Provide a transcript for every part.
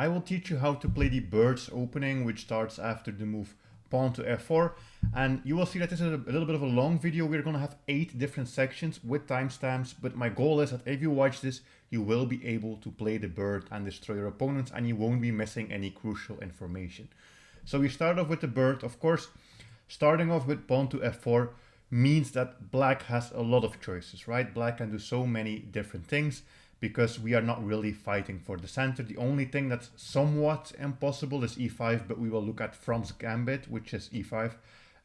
I will teach you how to play the bird's opening, which starts after the move pawn to f4. And you will see that this is a little bit of a long video. We're going to have 8 different sections with timestamps, but my goal is that if you watch this, you will be able to play the bird and destroy your opponents, and you won't be missing any crucial information. So we start off with the bird. Of course, starting off with pawn to f4 means that black has a lot of choices, right? Black can do so many different things because we are not really fighting for the center. The only thing that's somewhat impossible is e5, but we will look at Fran's gambit, which is e5,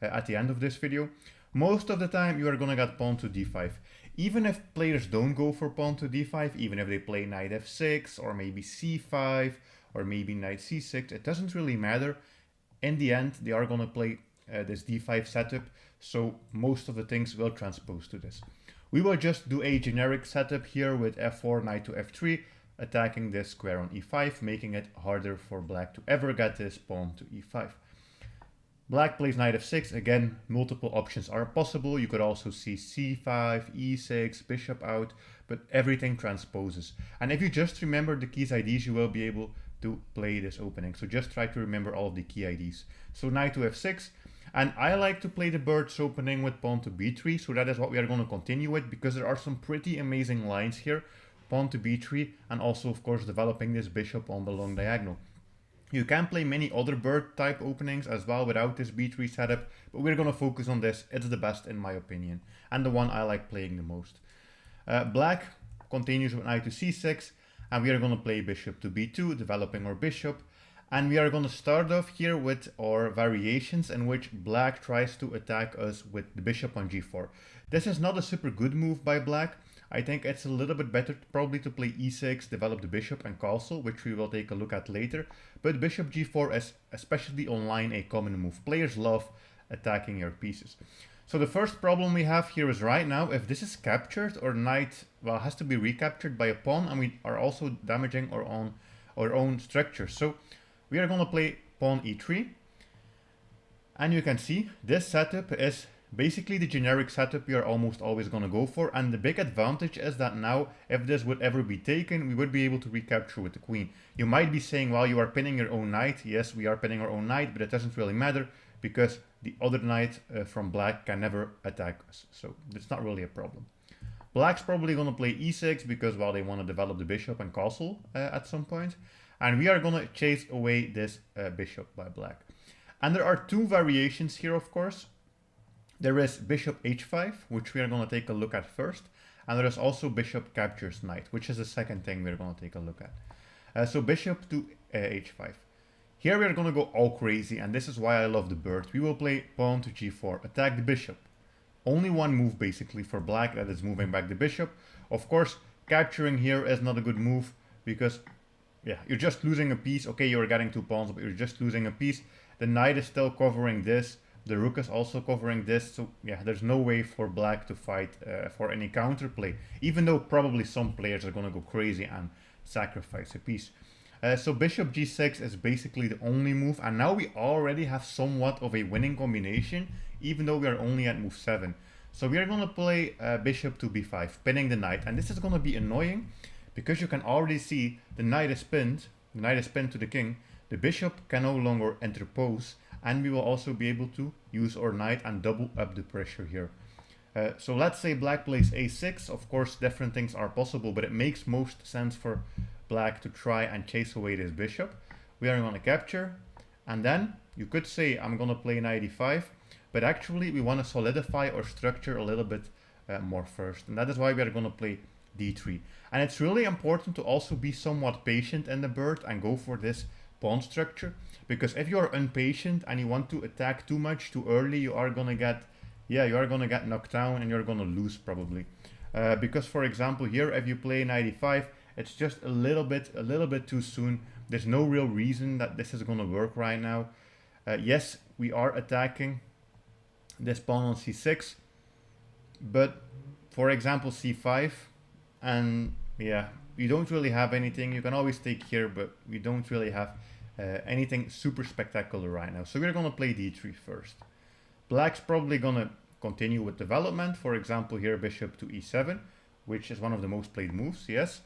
at the end of this video. Most of the time you are gonna get pawn to d5. Even if players don't go for pawn to d5, even if they play knight f6 or maybe c5 or maybe knight c6, it doesn't really matter. In the end, they are gonna play this d5 setup, so most of the things will transpose to this. We will just do a generic setup here with f4, knight to f3, attacking this square on e5, making it harder for black to ever get this pawn to e5. Black plays knight f6. Again, multiple options are possible. You could also see c5, e6, bishop out, but everything transposes. And if you just remember the key's IDs, you will be able to play this opening. So just try to remember all of the key IDs. So knight to f6. And I like to play the bird's opening with pawn to b3, so that is what we are going to continue with, because there are some pretty amazing lines here. Pawn to b3, and also of course developing this bishop on the long diagonal. You can play many other bird type openings as well without this b3 setup, but we're going to focus on this. It's the best in my opinion, and the one I like playing the most. Black continues with knight to c6, and we are going to play bishop to b2, developing our bishop. And we are going to start off here with our variations in which black tries to attack us with the bishop on g4. This is not a super good move by black. I think it's a little bit better probably to play e6, develop the bishop and castle, which we will take a look at later. But bishop g4 is, especially online, a common move. Players love attacking your pieces. So the first problem we have here is right now, if this is captured, or knight, well, has to be recaptured by a pawn, and we are also damaging our own structure. So we are going to play pawn e3, and you can see this setup is basically the generic setup we are almost always going to go for, and the big advantage is that now if this would ever be taken, we would be able to recapture with the queen. You might be saying, well, you are pinning your own knight. Yes, we are pinning our own knight, but it doesn't really matter because the other knight from black can never attack us, so it's not really a problem. Black's probably going to play e6 because, well, they want to develop the bishop and castle at some point. And we are going to chase away this bishop by black. And there are 2 variations here, of course. There is bishop h5, which we are going to take a look at first. And there is also bishop captures knight, which is the second thing we're going to take a look at. So bishop to h5. Here we are going to go all crazy, and this is why I love the bird. We will play pawn to g4, attack the bishop. Only one move basically for black, that is moving back the bishop. Of course, capturing here is not a good move because, yeah, you're just losing a piece. Okay, you're getting 2 pawns, but you're just losing a piece. The knight is still covering this. The rook is also covering this. So yeah, there's no way for black to fight for any counterplay, even though probably some players are going to go crazy and sacrifice a piece. So bishop g6 is basically the only move. And now we already have somewhat of a winning combination, even though we are only at move 7. So we are going to play bishop to b5, pinning the knight. And this is going to be annoying, because you can already see the knight is pinned to the king, the bishop can no longer interpose, and we will also be able to use our knight and double up the pressure here. So let's say black plays a6, of course different things are possible, but it makes most sense for black to try and chase away this bishop. We are going to capture, and then you could say I'm going to play knight e5, but actually we want to solidify our structure a little bit more first, and that is why we are going to play d3. And it's really important to also be somewhat patient in the bird and go for this pawn structure, because if you are impatient and you want to attack too much too early, you are gonna get knocked down and you're gonna lose probably. Because for example here, if you play knight e5, it's just a little bit too soon. There's no real reason that this is gonna work right now. Yes, we are attacking this pawn on c6, but for example c5, and yeah, we don't really have anything. You can always take here, but we don't really have anything super spectacular right now. So we're going to play d3 first. Black's probably going to continue with development. For example, here bishop to e7, which is one of the most played moves, yes.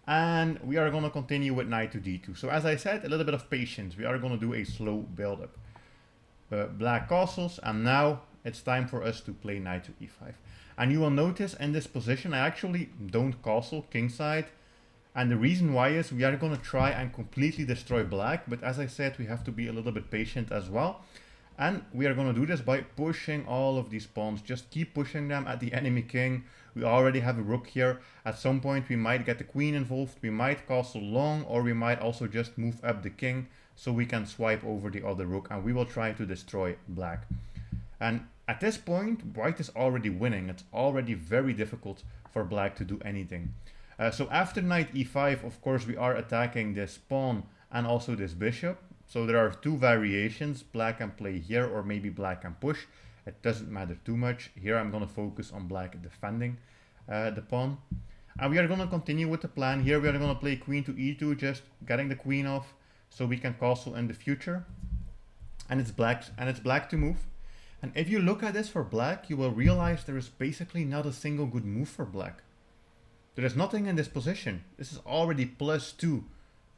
And we are going to continue with knight to d2. So as I said, a little bit of patience. We are going to do a slow build up. Black castles, and now it's time for us to play knight to e5. And you will notice in this position I actually don't castle kingside, and the reason why is we are going to try and completely destroy black, but as I said, we have to be a little bit patient as well. And we are going to do this by pushing all of these pawns. Just keep pushing them at the enemy king. We already have a rook here. At some point we might get the queen involved. We might castle long, or we might also just move up the king so we can swipe over the other rook, and we will try to destroy black. And at this point, white is already winning. It's already very difficult for black to do anything. So after knight e5, of course, we are attacking this pawn and also this bishop. So there are two variations. Black can play here, or maybe black can push. It doesn't matter too much. Here I'm going to focus on black defending the pawn. And we are going to continue with the plan. Here we are going to play queen to e2, just getting the queen off so we can castle in the future. And it's black to move. And if you look at this for black, you will realize there is basically not a single good move for black. There is nothing in this position. This is already +2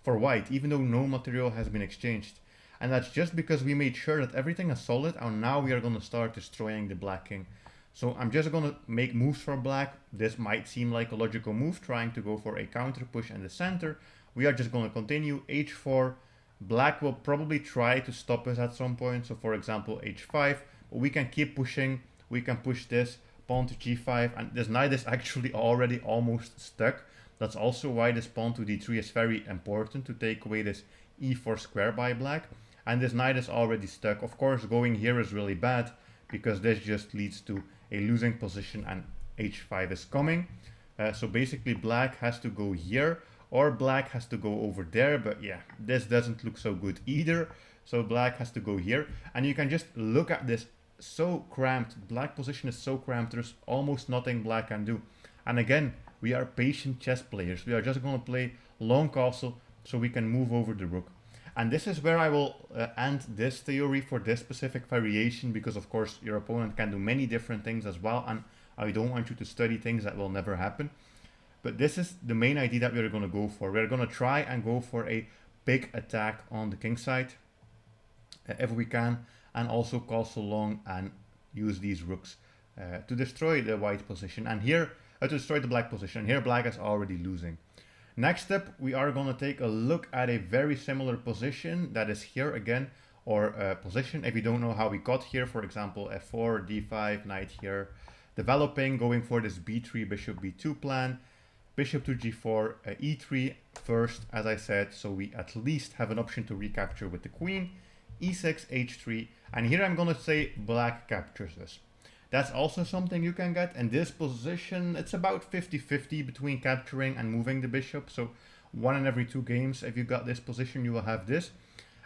for white, even though no material has been exchanged. And that's just because we made sure that everything is solid, and now we are going to start destroying the black king. So I'm just going to make moves for black. This might seem like a logical move, trying to go for a counter push in the center. We are just going to continue h4. Black will probably try to stop us at some point. So for example, h5, but we can keep pushing. We can push this pawn to g5, and this knight is actually already almost stuck. That's also why this pawn to d3 is very important, to take away this e4 square by black. And this knight is already stuck. Of course, going here is really bad, because this just leads to a losing position, and h5 is coming. So basically black has to go here, or black has to go over there, but yeah, this doesn't look so good either. So black has to go here, and you can just look at this, so cramped. Black position is so cramped, there's almost nothing black can do. And again, we are patient chess players. We are just going to play long castle so we can move over the rook. And this is where I will end this theory for this specific variation, because of course your opponent can do many different things as well, and I don't want you to study things that will never happen. But this is the main idea that we're going to go for. We're going to try and go for a big attack on the king side if we can, and also castle long and use these rooks to destroy the white position, and here to destroy the black position. Here black is already losing. Next up, we are going to take a look at a very similar position that is here again, or position. If you don't know how we got here, for example, f4, d5, knight here, developing, going for this b3, bishop b2 plan, bishop to g4, e3 first, as I said, so we at least have an option to recapture with the queen, e6, h3, and here I'm going to say black captures this. That's also something you can get in this position. It's about 50-50 between capturing and moving the bishop. So 1 in every 2 games, if you got this position, you will have this.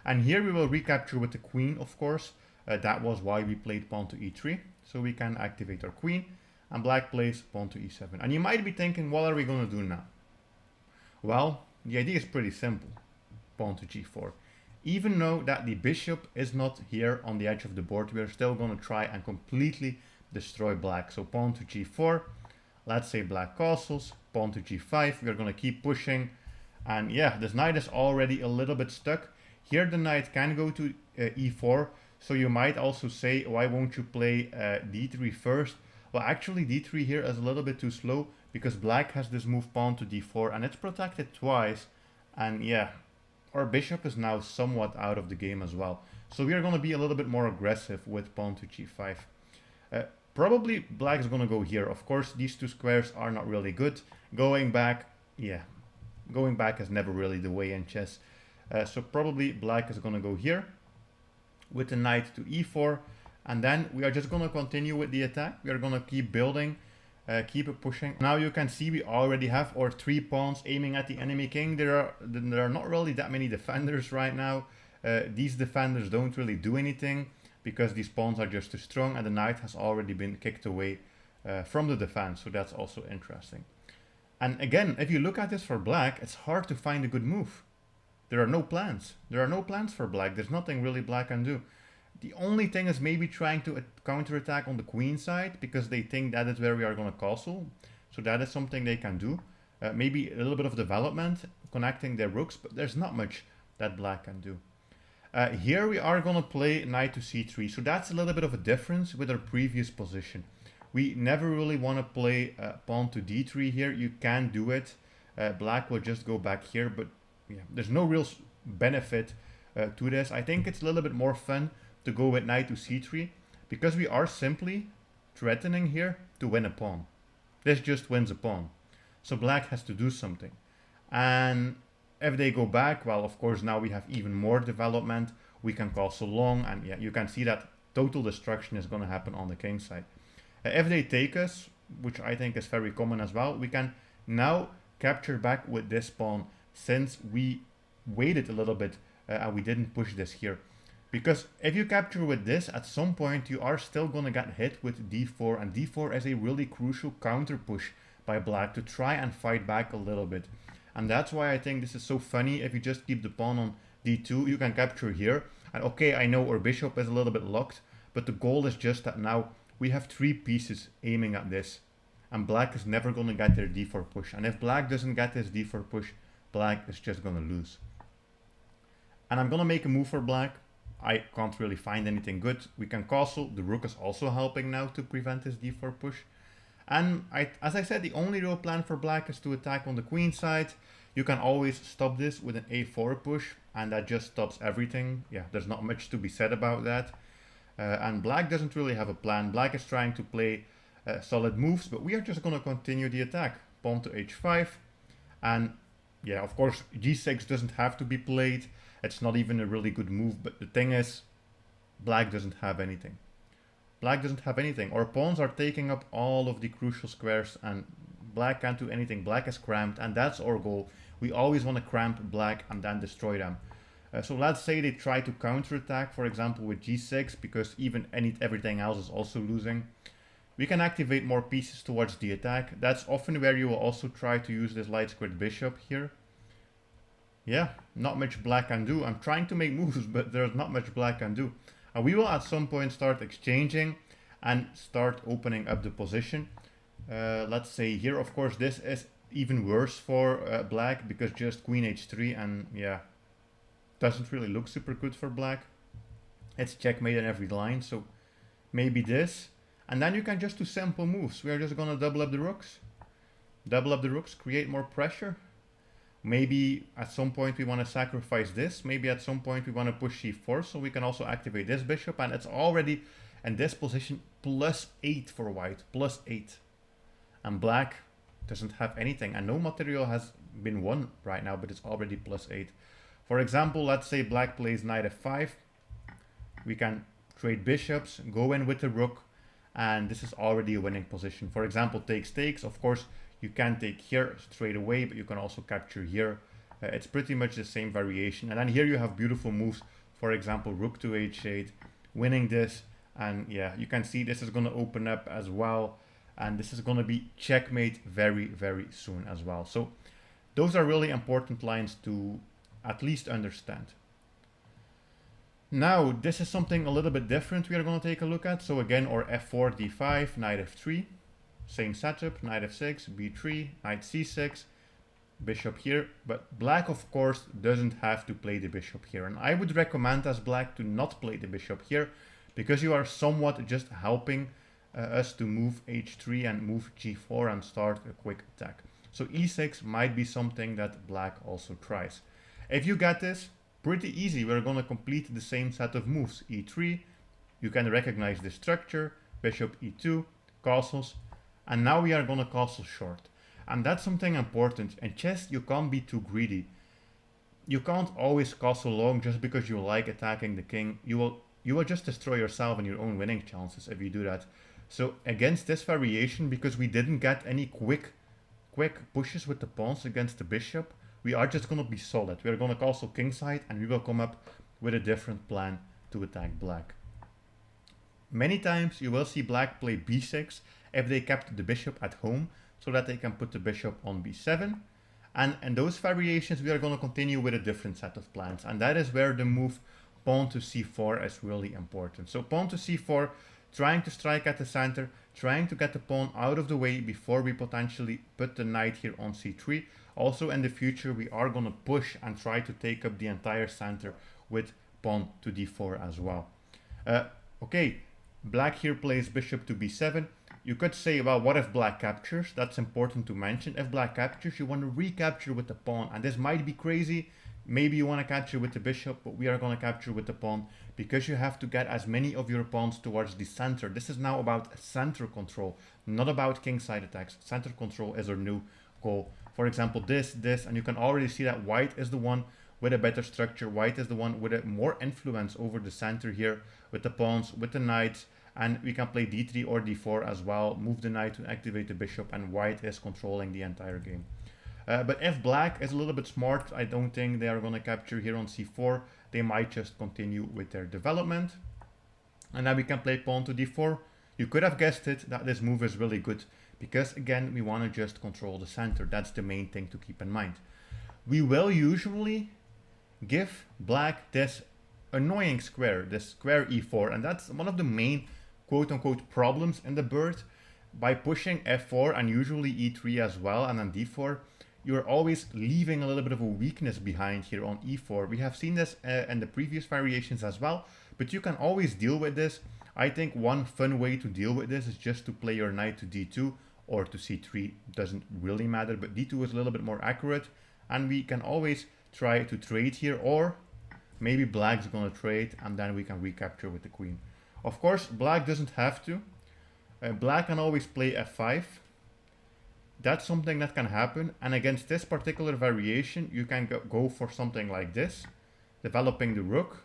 And here we will recapture with the queen, of course. That was why we played pawn to e3. So we can activate our queen. And black plays pawn to e7. And you might be thinking, what are we going to do now? Well, the idea is pretty simple. Pawn to g4. Even though that the bishop is not here on the edge of the board, we are still going to try and completely destroy black. So pawn to g4, let's say black castles, pawn to g5, we're going to keep pushing, and yeah, this knight is already a little bit stuck. Here the knight can go to e4, so you might also say, why won't you play d3 first? Well, actually d3 here is a little bit too slow, because black has this move pawn to d4, and it's protected twice, and yeah, our bishop is now somewhat out of the game as well. So we are going to be a little bit more aggressive with pawn to g5. Probably black is going to go here. Of course, these 2 squares are not really good. Going back, yeah, going back is never really the way in chess. So probably black is going to go here with the knight to e4. And then we are just going to continue with the attack. We are going to keep building, keep it pushing. Now you can see we already have our 3 pawns aiming at the enemy king. There are not really that many defenders right now. These defenders don't really do anything, because these pawns are just too strong, and the knight has already been kicked away from the defense, so that's also interesting. And again, if you look at this for black, it's hard to find a good move. There are no plans. There are no plans for black. There's nothing really black can do. The only thing is maybe trying to counterattack on the queen side, because they think that is where we are going to castle. So that is something they can do. maybe a little bit of development, connecting their rooks, but there's not much that black can do. Here we are going to play knight to c3, so that's a little bit of a difference with our previous position. We never really want to play pawn to d3 here. You can do it. Black will just go back here, but yeah, there's no real benefit to this. I think it's a little bit more fun to go with knight to c3 because we are simply threatening here to win a pawn. This just wins a pawn. So black has to do something. And if they go back, well, of course, now we have even more development. We can castle long, and yeah, you can see that total destruction is going to happen on the king side. If they take us, which I think is very common as well, we can now capture back with this pawn since we waited a little bit and we didn't push this here. Because if you capture with this, at some point you are still going to get hit with d4, and d4 is a really crucial counter push by black to try and fight back a little bit. And that's why I think this is so funny. If you just keep the pawn on d2, you can capture here. And okay, I know our bishop is a little bit locked, but the goal is just that now we have 3 pieces aiming at this. And black is never going to get their d4 push. And if black doesn't get this d4 push, black is just going to lose. And I'm going to make a move for black. I can't really find anything good. We can castle. The rook is also helping now to prevent this d4 push. And as I said, the only real plan for black is to attack on the queen side. You can always stop this with an a4 push, and that just stops everything. Yeah, there's not much to be said about that. And black doesn't really have a plan. Black is trying to play solid moves, but we are just going to continue the attack. Pawn to h5. And yeah, of course, g6 doesn't have to be played. It's not even a really good move, but the thing is, black doesn't have anything. Black doesn't have anything. Our pawns are taking up all of the crucial squares, and black can't do anything. Black is cramped, and that's our goal. We always want to cramp black and then destroy them. So let's say they try to counterattack, for example, with g6, because even everything else is also losing. We can activate more pieces towards the attack. That's often where you will also try to use this light squared bishop here. Yeah, not much black can do. I'm trying to make moves, but there's not much black can do. And we will at some point start exchanging and start opening up the position. Let's say here, of course, this is even worse for black because just queen h3, and yeah, doesn't really look super good for black. It's checkmate in every line, so maybe this. And then you can just do simple moves. We are just going to double up the rooks. Double up the rooks, create more pressure. Maybe at some point we want to sacrifice this. Maybe at some point we want to push c4, so we can also activate this bishop. And it's already in this position +8 for white, +8. And black doesn't have anything. And no material has been won right now, but it's already +8. For example, let's say black plays knight f5. We can trade bishops, go in with the rook. And this is already a winning position. For example, takes. Of course, you can take here straight away, but you can also capture here. It's pretty much the same variation. And then here you have beautiful moves. For example, rook to h8, winning this. And yeah, you can see this is going to open up as well. And this is going to be checkmate very, very soon as well. So those are really important lines to at least understand. Now, this is something a little bit different we are going to take a look at. So again, our f4, d5, knight f3. Same setup, knight f6, b3, knight c6, bishop here. But black, of course, doesn't have to play the bishop here. And I would recommend as black to not play the bishop here, because you are somewhat just helping us to move h3 and move g4 and start a quick attack. So e6 might be something that black also tries. If you get this, pretty easy. We're going to complete the same set of moves. e3, you can recognize the structure, bishop e2, castles. And now we are going to castle short. And that's something important. In chess, you can't be too greedy. You can't always castle long just because you like attacking the king. You will just destroy yourself and your own winning chances if you do that. So against this variation, because we didn't get any quick pushes with the pawns against the bishop, we are just going to be solid. We are going to castle kingside, and we will come up with a different plan to attack black. Many times you will see black play b6 if they kept the bishop at home, so that they can put the bishop on b7. And in those variations, we are going to continue with a different set of plans. And that is where the move pawn to c4 is really important. So pawn to c4 trying to strike at the center, trying to get the pawn out of the way before we potentially put the knight here on c3. Also in the future we are going to push and try to take up the entire center with pawn to d4 as well. Okay, black here plays bishop to b7. You could say, well, what if black captures? That's important to mention. If black captures, you want to recapture with the pawn, and this might be crazy. Maybe you want to capture with the bishop, but we are going to capture with the pawn because you have to get as many of your pawns towards the center. This is now about center control, not about kingside attacks. Center control is our new goal. For example, this, and you can already see that white is the one with a better structure. White is the one with a more influence over the center here with the pawns, with the knights, and we can play d3 or d4 as well, move the knight to activate the bishop, and white is controlling the entire game. But if black is a little bit smart, I don't think they are going to capture here on c4. They might just continue with their development. And now we can play pawn to d4. You could have guessed it, that this move is really good, because again, we want to just control the center. That's the main thing to keep in mind. We will usually give black this annoying square, this square e4, and that's one of the main quote-unquote problems in the bird. By pushing f4 and usually e3 as well, and then d4, you're always leaving a little bit of a weakness behind here on e4. We have seen this in the previous variations as well, but you can always deal with this. I think one fun way to deal with this is just to play your knight to d2 or to c3. Doesn't really matter, but d2 is a little bit more accurate, and we can always try to trade here, or maybe black's gonna trade and then we can recapture with the queen. Of course, black doesn't have to. Black can always play f5. That's something that can happen, and against this particular variation you can go for something like this, developing the rook,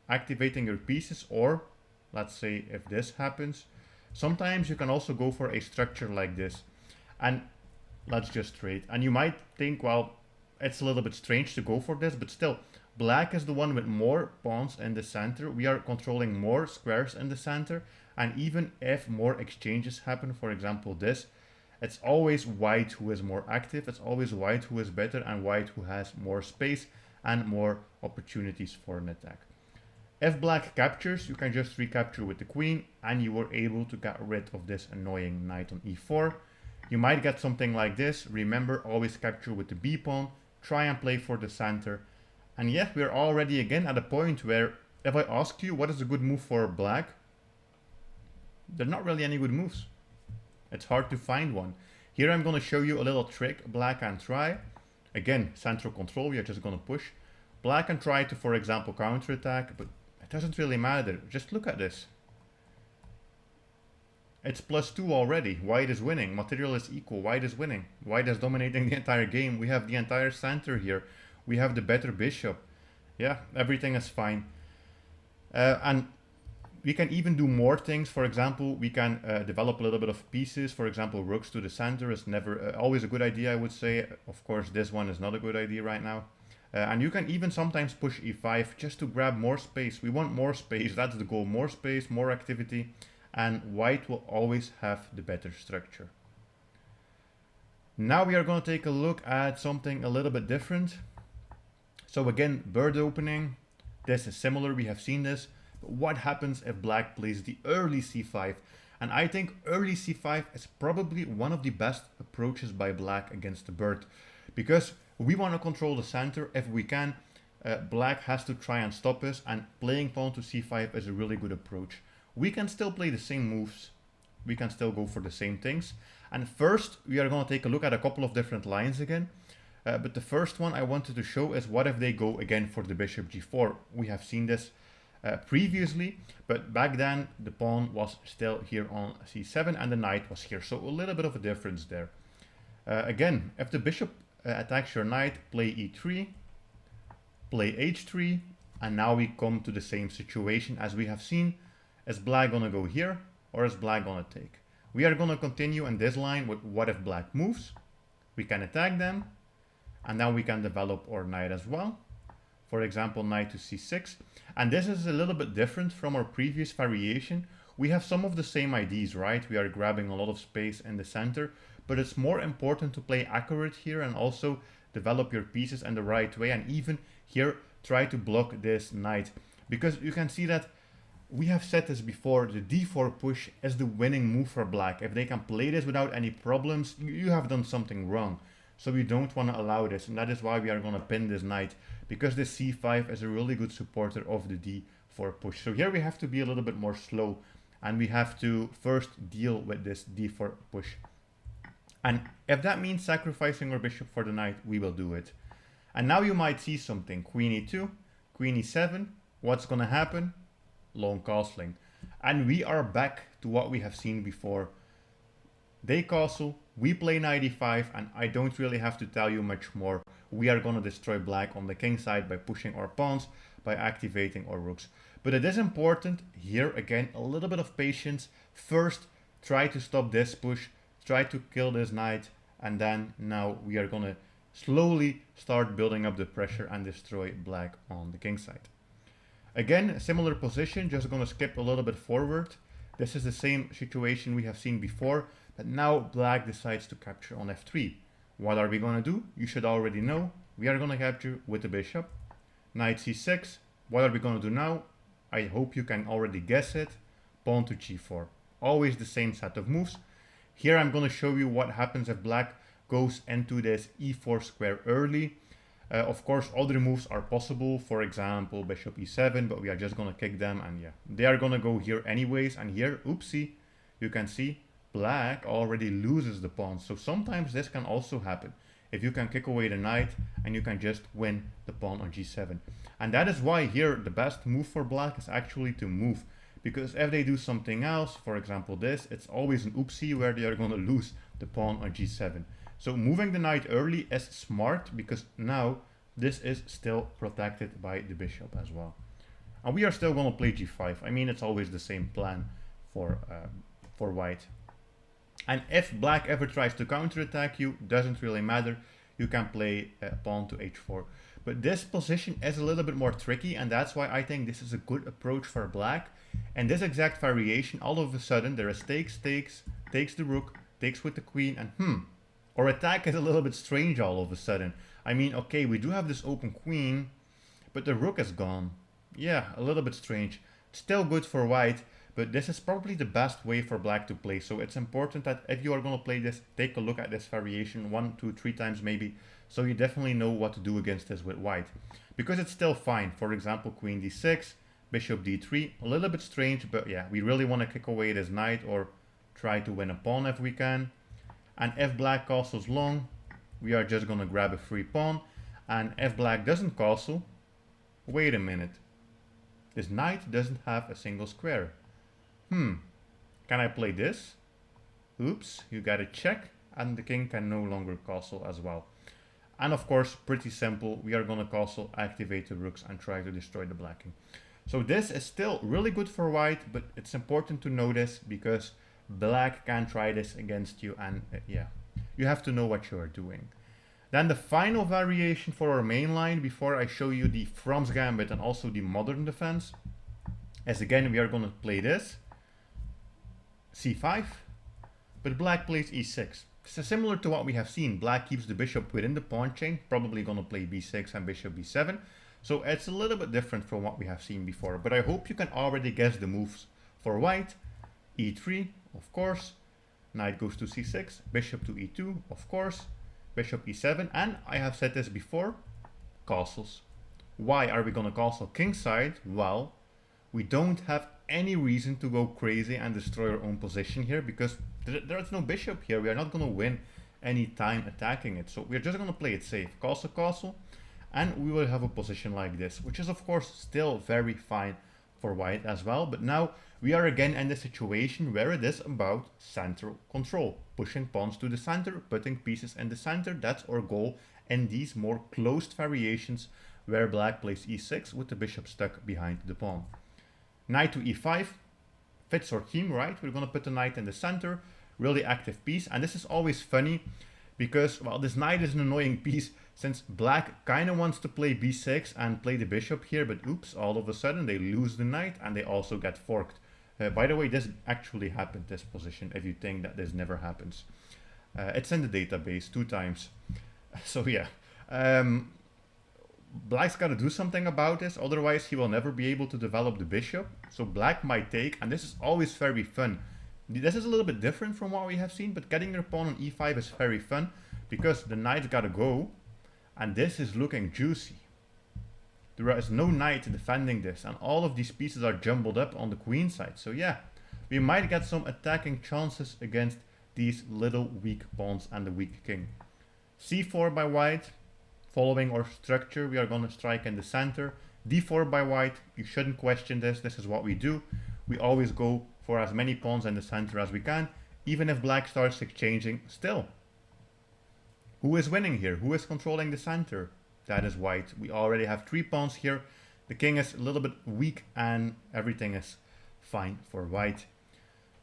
activating your pieces, or let's say if this happens, sometimes you can also go for a structure like this, and let's just trade. And you might think, well, it's a little bit strange to go for this, but still, black is the one with more pawns in the center. We are controlling more squares in the center, and even if more exchanges happen, for example this, it's always white who is more active, it's always white who is better, and white who has more space and more opportunities for an attack. If black captures, you can just recapture with the queen, and you were able to get rid of this annoying knight on e4. You might get something like this. Remember, always capture with the b pawn, try and play for the center. And yeah, we're already again at a point where if I ask you what is a good move for black, there are not really any good moves. It's hard to find one. Here I'm going to show you a little trick black can try. Again, central control, we are just going to push. Black can try to, for example, counterattack, but it doesn't really matter. Just look at this. It's +2 already. White is winning. Material is equal. White is winning. White is dominating the entire game. We have the entire center here. We have the better bishop. Yeah, everything is fine. And we can even do more things. For example, we can develop a little bit of pieces. For example, rooks to the center is never always a good idea, I would say. Of course, this one is not a good idea right now. And you can even sometimes push e5 just to grab more space. We want more space. That's the goal. More space, more activity. And white will always have the better structure. Now we are going to take a look at something a little bit different. So again, bird opening. This is similar. We have seen this. But what happens if black plays the early c5? And I think early c5 is probably one of the best approaches by black against the bird. Because we want to control the center if we can. Black has to try and stop us, and playing pawn to c5 is a really good approach. We can still play the same moves. We can still go for the same things. And first, we are going to take a look at a couple of different lines again. But the first one I wanted to show is what if they go again for the bishop g4. We have seen this previously, but back then the pawn was still here on c7 and the knight was here. So a little bit of a difference there. Again, if the bishop attacks your knight, play e3, play h3, and now we come to the same situation as we have seen. Is black gonna go here, or is black gonna take? We are gonna continue in this line with what if black moves. We can attack them, and now we can develop our knight as well. For example, knight to c6. And this is a little bit different from our previous variation. We have some of the same ideas, right? We are grabbing a lot of space in the center, but it's more important to play accurate here and also develop your pieces in the right way, and even here try to block this knight. Because you can see that we have said this before, the d4 push is the winning move for black. If they can play this without any problems, you have done something wrong. So we don't want to allow this, and that is why we are going to pin this knight, because this c5 is a really good supporter of the d4 push. So here we have to be a little bit more slow, and we have to first deal with this d4 push. And if that means sacrificing our bishop for the knight, we will do it. And now you might see something. Queen e2, queen e7. What's going to happen? Long castling. And we are back to what we have seen before. They castle, we play knight e5, and I don't really have to tell you much more. We are going to destroy black on the king side by pushing our pawns, by activating our rooks. But it is important, here again, a little bit of patience. First, try to stop this push, try to kill this knight, and then now we are going to slowly start building up the pressure and destroy black on the king side. Again, a similar position, just going to skip a little bit forward. This is the same situation we have seen before, but now black decides to capture on f3. What are we going to do? You should already know. We are going to capture with the bishop. Knight c6. What are we going to do now? I hope you can already guess it. Pawn to g4. Always the same set of moves. Here I'm going to show you what happens if black goes into this e4 square early. Of course, other moves are possible. For example, bishop e7, but we are just going to kick them, and yeah, they are going to go here anyways. And here, oopsie, you can see black already loses the pawn. So sometimes this can also happen. If you can kick away the knight and you can just win the pawn on g7. And that is why here the best move for black is actually to move. Because if they do something else, for example this, it's always an oopsie where they are going to lose the pawn on g7. So moving the knight early is smart, because now this is still protected by the bishop as well. And we are still going to play g5. I mean, it's always the same plan for white. And if black ever tries to counterattack you, doesn't really matter. You can play pawn to h4. But this position is a little bit more tricky, and that's why I think this is a good approach for black. And this exact variation, all of a sudden, there is takes, takes the rook, takes with the queen, and our attack is a little bit strange all of a sudden. I mean, okay, we do have this open queen, but the rook is gone. Yeah, a little bit strange. Still good for white, but this is probably the best way for black to play. So it's important that if you are going to play this, take a look at this variation 1, 2, 3 times maybe, so you definitely know what to do against this with white. Because it's still fine. For example, queen d6, bishop d3, a little bit strange, but yeah, we really want to kick away this knight or try to win a pawn if we can. And if black castles long, we are just going to grab a free pawn. And if black doesn't castle, wait a minute. This knight doesn't have a single square. Can I play this? Oops, you gotta check, and the king can no longer castle as well. And of course, pretty simple, we are gonna castle, activate the rooks, and try to destroy the black king. So this is still really good for white, but it's important to know this because black can try this against you, and yeah, you have to know what you are doing. Then the final variation for our main line, before I show you the From's gambit and also the modern defense, is again we are going to play this c5, but black plays e6. So similar to what we have seen, black keeps the bishop within the pawn chain, probably going to play b6 and bishop b7. So it's a little bit different from what we have seen before, but I hope you can already guess the moves for white. e3, of course, knight goes to c6, bishop to e2, of course, bishop e7, and I have said this before, castles. Why are we going to castle kingside? Well, we don't have any reason to go crazy and destroy our own position here, because there is no bishop here. We are not going to win any time attacking it, so we're just going to play it safe. Castle, castle, and we will have a position like this, which is of course still very fine for white as well. But now we are again in the situation where it is about central control, pushing pawns to the center, putting pieces in the center. That's our goal in these more closed variations where black plays e6 with the bishop stuck behind the pawn. Knight to e5 fits our theme, right? We're going to put the knight in the center, really active piece. And this is always funny because, well, this knight is an annoying piece since black kind of wants to play b6 and play the bishop here, but oops, all of a sudden they lose the knight and they also get forked. By the way, this actually happened, this position, if you think that this never happens. It's in the database 2 times. So yeah. black's got to do something about this, otherwise he will never be able to develop the bishop. So black might take, and this is always very fun. This is a little bit different from what we have seen, but getting your pawn on e5 is very fun because the knight's got to go, and this is looking juicy. There is no knight defending this, and all of these pieces are jumbled up on the queen side. So yeah, we might get some attacking chances against these little weak pawns and the weak king. c4 by white, following our structure, we are going to strike in the center. d4 by white, you shouldn't question this, this is what we do. We always go for as many pawns in the center as we can, even if black starts exchanging still. Who is winning here? Who is controlling the center? That is white. We already have 3 pawns here. The king is a little bit weak and everything is fine for white.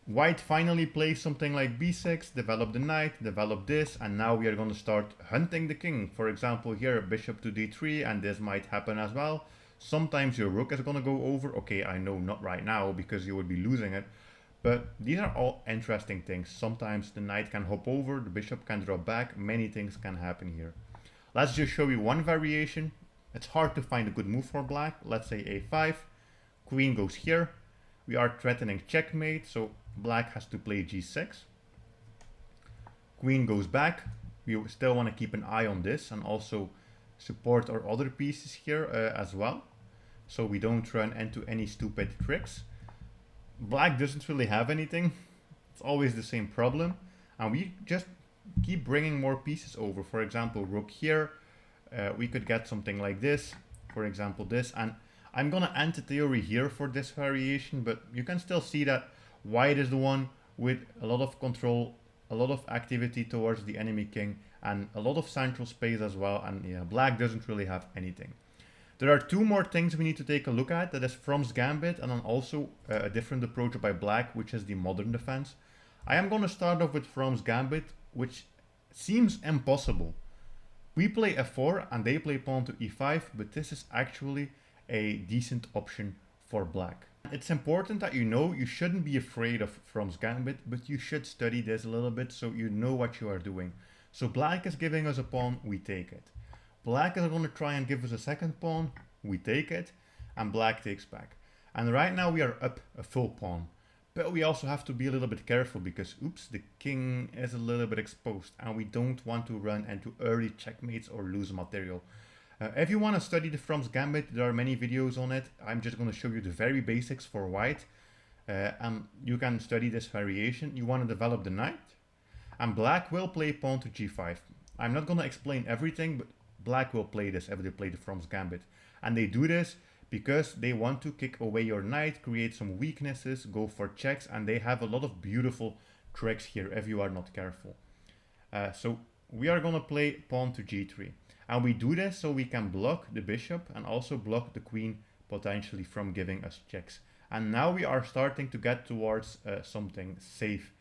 White finally plays something like b6, develop the knight, develop this, and now we are going to start hunting the king. For example, here bishop to d3, and this might happen as well. Sometimes your rook is going to go over. Okay, I know not right now because you would be losing it. But these are all interesting things. Sometimes the knight can hop over, the bishop can drop back. Many things can happen here. Let's just show you one variation. It's hard to find a good move for black. Let's say a5. Queen goes here. We are threatening checkmate, so black has to play g6. Queen goes back. We still want to keep an eye on this and also support our other pieces here as well, so we don't run into any stupid tricks. Black doesn't really have anything. It's always the same problem, and we just keep bringing more pieces over. For example, rook here. We could get something like this, for example this, and I'm gonna end the theory here for this variation, but you can still see that white is the one with a lot of control, a lot of activity towards the enemy king, and a lot of central space as well, and yeah, black doesn't really have anything. There are 2 more things we need to take a look at. That is From's gambit, and then also a different approach by black, which is the modern defense. I am going to start off with From's gambit, which seems impossible. We play f4 and they play pawn to e5, but this is actually a decent option for black. It's important that you know you shouldn't be afraid of From's gambit, but you should study this a little bit so you know what you are doing. So black is giving us a pawn, we take it. Black is going to try and give us a second pawn, we take it, and black takes back. And right now we are up a full pawn. But we also have to be a little bit careful because, oops, the king is a little bit exposed and we don't want to run into early checkmates or lose material. If you want to study the From's gambit, there are many videos on it. I'm just going to show you the very basics for white. And you can study this variation. You want to develop the knight. And black will play pawn to g5. I'm not going to explain everything, but black will play this if they play the From's gambit. And they do this because they want to kick away your knight, create some weaknesses, go for checks, and they have a lot of beautiful tricks here if you are not careful. So we are going to play pawn to g3. And we do this so we can block the bishop and also block the queen potentially from giving us checks. And now we are starting to get towards something safe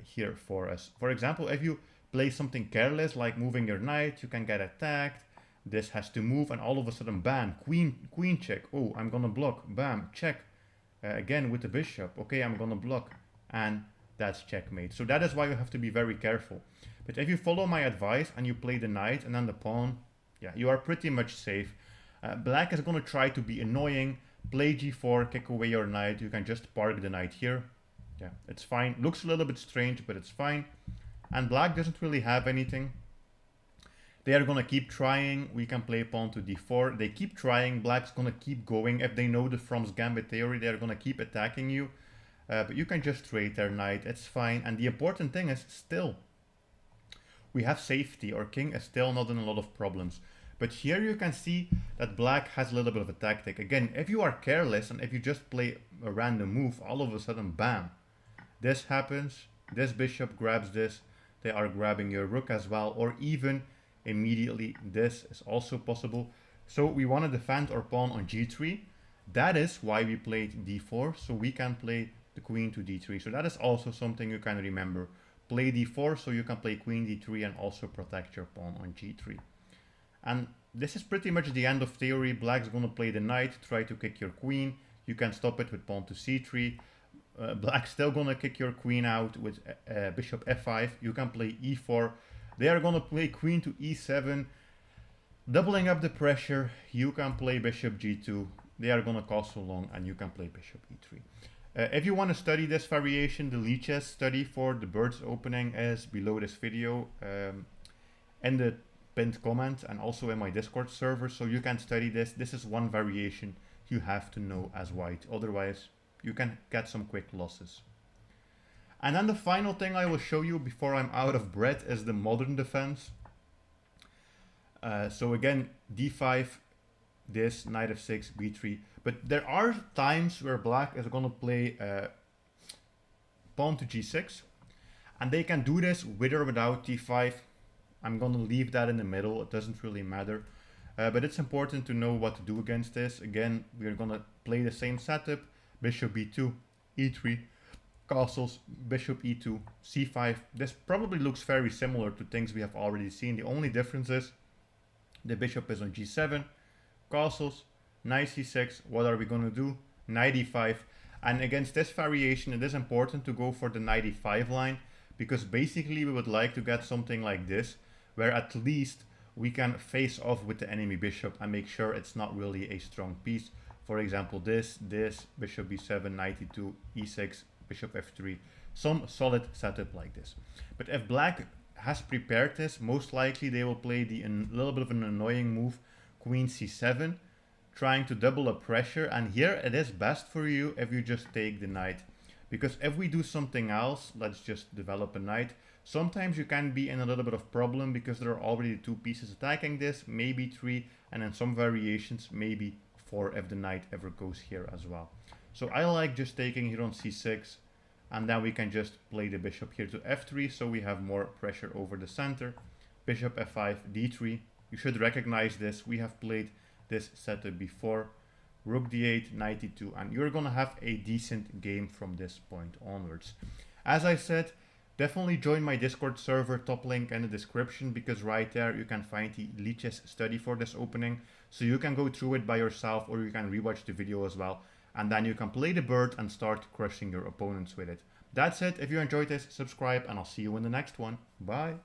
here for us. For example, if you play something careless like moving your knight, you can get attacked. This has to move and all of a sudden, bam, queen check. Oh, I'm gonna block, bam, check. Again with the bishop. Okay, I'm gonna block. And that's checkmate. So that is why you have to be very careful. But if you follow my advice and you play the knight and then the pawn, yeah, you are pretty much safe. Black is gonna try to be annoying. Play g4, kick away your knight. You can just park the knight here. Yeah, it's fine. Looks a little bit strange, but it's fine. And black doesn't really have anything. They are going to keep trying. We can play pawn to d4. They keep trying. Black's going to keep going. If they know the From's gambit theory, they're going to keep attacking you. But you can just trade their knight. It's fine. And the important thing is still, we have safety. Our king is still not in a lot of problems. But here you can see that black has a little bit of a tactic. Again, if you are careless and if you just play a random move, all of a sudden, bam, this happens. This bishop grabs this. They are grabbing your rook as well, or even immediately this is also possible. So we want to defend our pawn on g3. That is why we played d4, so we can play the queen to d3. So that is also something you can remember. Play d4 so you can play queen d3 and also protect your pawn on g3. And this is pretty much the end of theory. Black's going to play the knight, try to kick your queen. You can stop it with pawn to c3. Black's still going to kick your queen out with bishop f5. You can play e4. They are going to play queen to e7. Doubling up the pressure, you can play bishop g2. They are going to cost so long, and you can play bishop e3. If you want to study this variation, the Lichess study for the bird's opening is below this video in the pinned comment and also in my Discord server, so you can study this. This is one variation you have to know as white, otherwise you can get some quick losses. And then the final thing I will show you before I'm out of breath is the modern defense. So again, d5, this, knight f6, b3. But there are times where black is going to play pawn to g6. And they can do this with or without d5. I'm going to leave that in the middle. It doesn't really matter. But it's important to know what to do against this. Again, we're going to play the same setup. Bishop b2, e3, castles, bishop e2, c5. This probably looks very similar to things we have already seen. The only difference is the bishop is on g7, castles, knight c6. What are we going to do? Knight e5. And against this variation, it is important to go for the knight e5 line, because basically we would like to get something like this, where at least we can face off with the enemy bishop and make sure it's not really a strong piece. For example, this, bishop b7, knight e2, e6, bishop f3, some solid setup like this. But if black has prepared this, most likely they will play the little bit of an annoying move, queen c7, trying to double up pressure. And here it is best for you if you just take the knight, because if we do something else, let's just develop a knight, sometimes you can be in a little bit of problem because there are already two pieces attacking this, maybe three, and in some variations maybe four if the knight ever goes here as well. So I like just taking here on c6, and then we can just play the bishop here to f3, so we have more pressure over the center. Bishop f5, d3. You should recognize this. We have played this setup before. Rook d8, knight e2, and you're gonna have a decent game from this point onwards. As I said, definitely join my Discord server, top link in the description, because right there you can find the Lichess study for this opening, so you can go through it by yourself, or you can rewatch the video as well, and then you can play the bird and start crushing your opponents with it. That's it. If you enjoyed this, subscribe, and I'll see you in the next one. Bye.